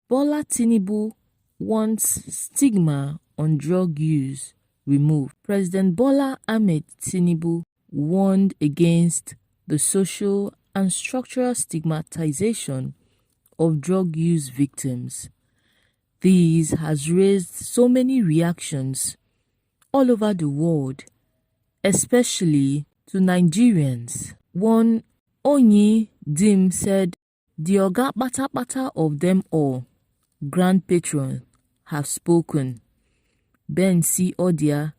Bola Tinubu wants stigma on drug use removed. President Bola Ahmed Tinubu warned against the social and structural stigmatization of drug use victims. This has raised so many reactions all over the world, especially to Nigerians. One Onyi Dim said, "The Oga Bata Bata of them all, Grand Patron, have spoken." Ben C. Odia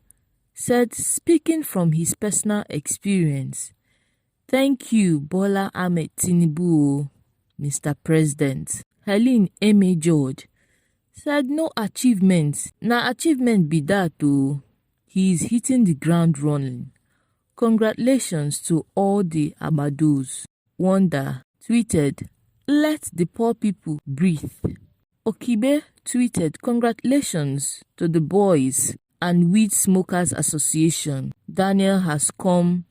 said, speaking from his personal experience, "Thank you, Bola Ahmed Tinubu, Mr. President." Helen M. George said, "No achievement. Na achievement be that too. He is hitting the ground running. Congratulations to all the Amados." Wanda tweeted, "Let the poor people breathe." Okibe tweeted, "Congratulations to the Boys and Weed Smokers Association. Daniel has come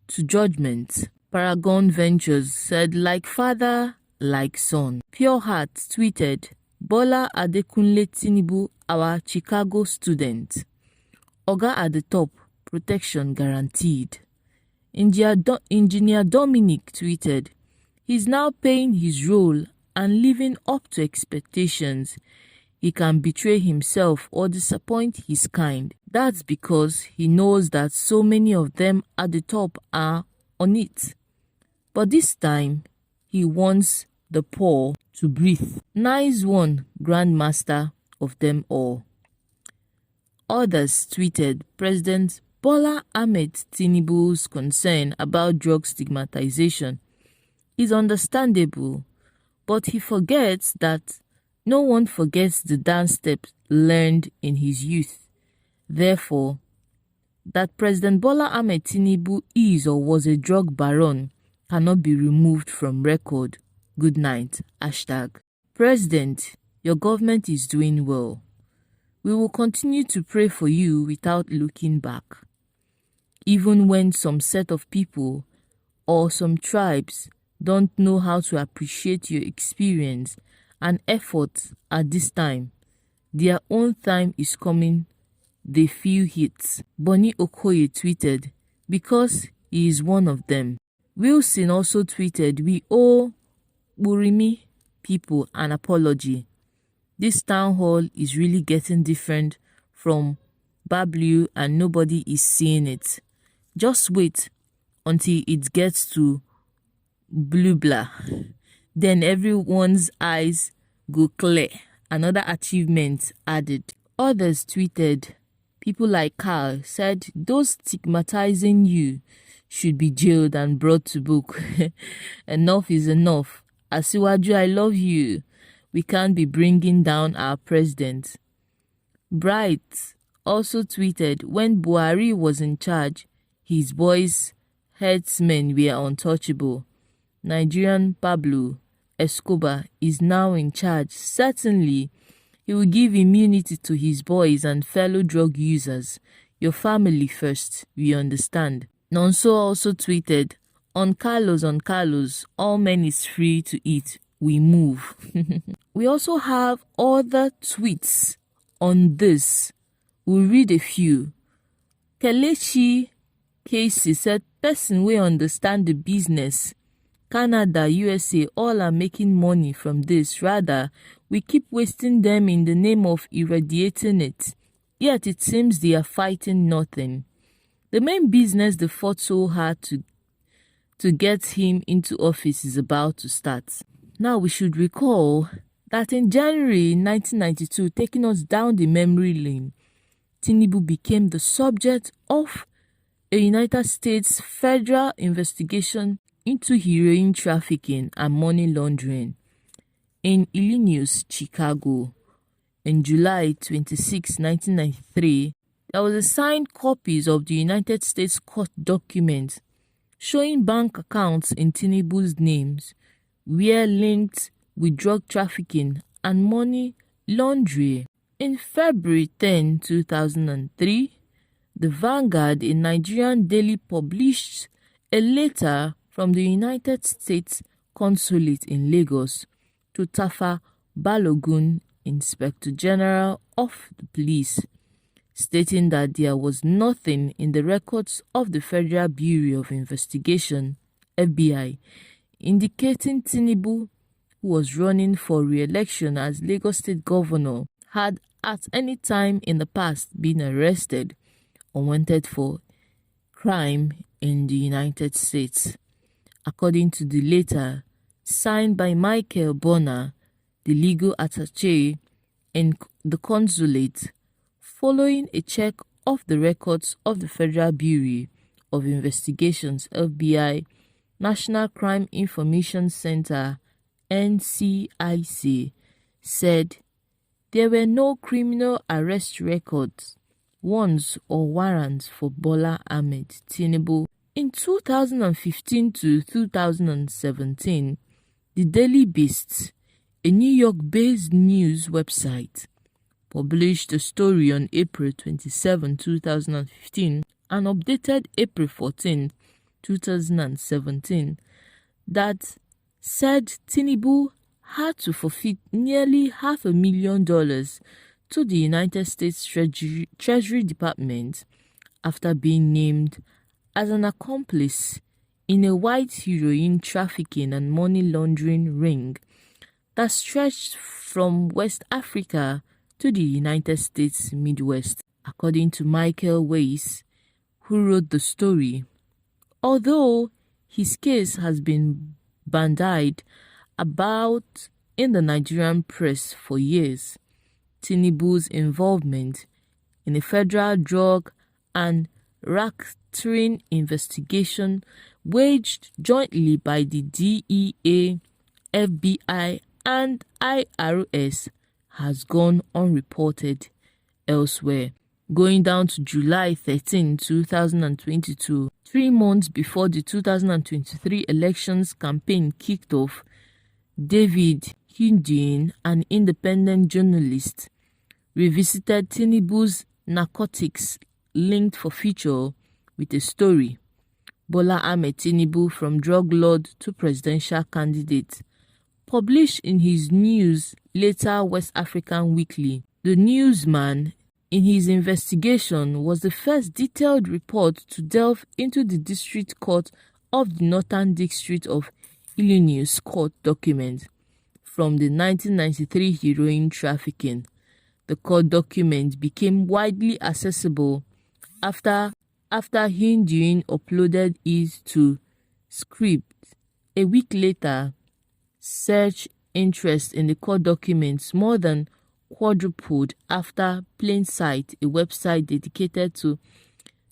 to judgment." Paragon Ventures said, "Like father, like son." Pure Heart tweeted, "Bola Adekunle Tinubu, our Chicago student. Oga at the top, protection guaranteed." Engineer Dominic tweeted, "He's now paying his role and living up to expectations. He can betray himself or disappoint his kind. That's because he knows that so many of them at the top are on it. But this time, he wants the poor to breathe." Nice one, Grandmaster of them all. Others tweeted, "President Bola Ahmed Tinubu's concern about drug stigmatization is understandable, but he forgets that no one forgets the dance steps learned in his youth. Therefore, that President Bola Ahmed Tinubu is or was a drug baron cannot be removed from record. Good night. Hashtag. President, your government is doing well. We will continue to pray for you without looking back. Even when some set of people or some tribes don't know how to appreciate your experience and effort at this time, their own time is coming. They feel hit." Bonnie Okoye tweeted, "Because he is one of them." Wilson also tweeted, "We owe Burimi people an apology. This town hall is really getting different from Bablu and nobody is seeing it. Just wait until it gets to Blue Blah. Then everyone's eyes go clear." Another achievement added. Others tweeted, people like Carl said, "Those stigmatizing you should be jailed and brought to book. Enough is enough. Asiwaju, I love you. We can't be bringing down our president." Bright also tweeted, "When Buhari was in charge, his boys' headsmen were untouchable. Nigerian Pablo Escobar is now in charge. Certainly, he will give immunity to his boys and fellow drug users. Your family first, we understand." Nonso also tweeted, on Carlos, all men is free to eat. We move." We also have other tweets on this. We'll read a few. Kelechi Casey said, "Person we understand the business. Canada, USA, all are making money from this. Rather, we keep wasting them in the name of irradiating it. Yet it seems they are fighting nothing. The main business they fought so hard to get him into office is about to start." Now we should recall that in January 1992, taking us down the memory lane, Tinubu became the subject of a United States federal investigation into heroin trafficking and money laundering in Illinois, Chicago. In July 26, 1993, there was a signed copies of the United States court documents showing bank accounts in Tinubu's names were linked with drug trafficking and money laundering. In February 10, 2003, the Vanguard, a Nigerian daily, published a letter from the United States Consulate in Lagos to Tafa Balogun, Inspector General of the Police, stating that there was nothing in the records of the Federal Bureau of Investigation (FBI) indicating Tinubu, who was running for re-election as Lagos State Governor, had at any time in the past been arrested or wanted for crime in the United States. According to the letter, signed by Michael Bonner, the legal attaché in the consulate, following a check of the records of the Federal Bureau of Investigations (FBI), National Crime Information Center (NCIC), said there were no criminal arrest records, warrants or warrants for Bola Ahmed Tinubu. In 2015 to 2017, the Daily Beast, a New York-based news website, published a story on April 27, 2015 and updated April 14, 2017 that said Tinubu had to forfeit nearly $500,000 to the United States Treasury Department after being named as an accomplice in a white heroin trafficking and money laundering ring that stretched from West Africa to the United States Midwest, according to Michael Weiss, who wrote the story. Although his case has been bandied about in the Nigerian press for years, Tinubu's involvement in a federal drug and racketeering investigation waged jointly by the DEA, FBI, and IRS has gone unreported elsewhere. Going down to July 13, 2022, 3 months before the 2023 elections campaign kicked off, David Hundeyin, an independent journalist, revisited Tinubu's narcotics-linked forfeiture with a story, Bola Ahmed Tinubu from drug lord to presidential candidate, published in his news later West African Weekly. The newsman, in his investigation, was the first detailed report to delve into the District Court of the Northern District of Illinois court document from the 1993 heroin trafficking. The court document became widely accessible after Hundeyin uploaded it to Scribd. A week later, search interest in the court documents more than quadrupled after Plainsight, a website dedicated to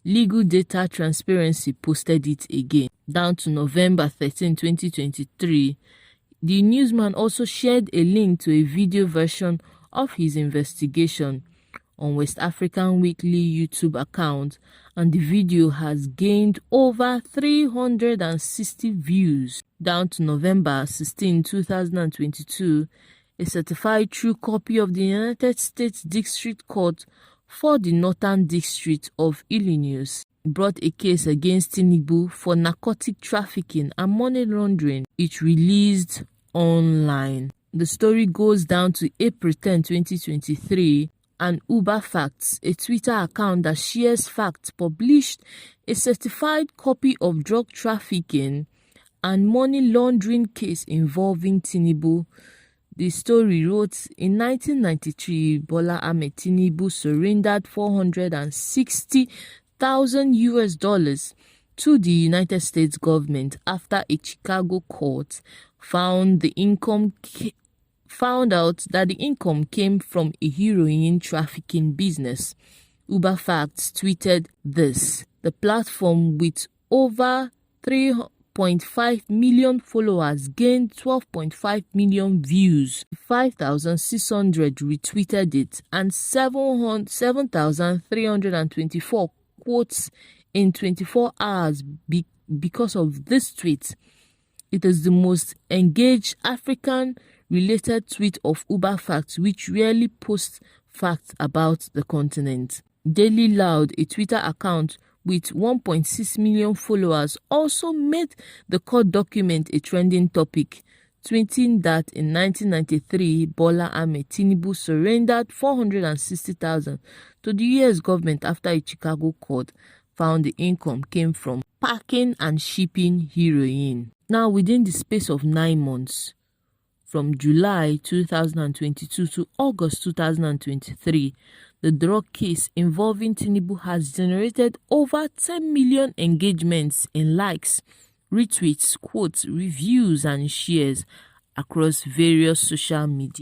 legal data transparency, posted it again. Down to November 13, 2023, the newsman also shared a link to a video version of his investigation on West African Weekly YouTube account, and the video has gained over 360 views. Down to November 16, 2022, a certified true copy of the United States District Court for the Northern District of Illinois brought a case against Tinubu for narcotic trafficking and money laundering. It released online. The story goes down to April 10, 2023, and Uber Facts, a Twitter account that shares facts, published a certified copy of drug trafficking and money laundering case involving Tinubu. The story wrote, in 1993, Bola Ahmed Tinubu surrendered $460,000 to the United States government after a Chicago court found out that the income came from a heroin trafficking business. Uber Facts tweeted this. The platform, with over 3.5 million followers, gained 12.5 million views, 5,600 retweeted it, and 7,324 quotes in 24 hours because of this tweet. It is the most engaged African-related tweet of Uber Facts, which rarely posts facts about the continent. Daily Loud, a Twitter account with 1.6 million followers, also made the court document a trending topic, tweeting that in 1993, Bola Ahmed Tinubu surrendered $460,000 to the US government after a Chicago court found the income came from packing and shipping heroin. Now, within the space of 9 months, from July 2022 to August 2023, the drug case involving Tinubu has generated over 10 million engagements in likes, retweets, quotes, reviews, and shares across various social media.